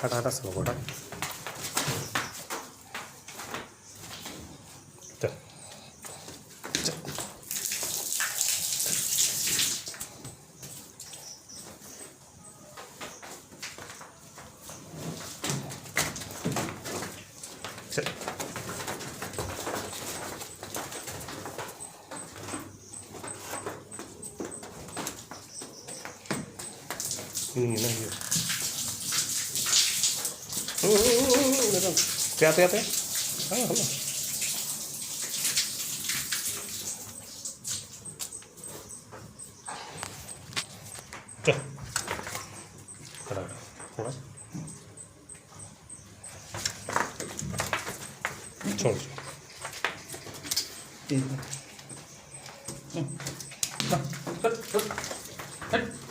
हट हट असं नको हट. चल चल चल. नाही ते आता हां हो. चल हटा थोड़ा छोड़. ठीक आहे. हट, हट, हट.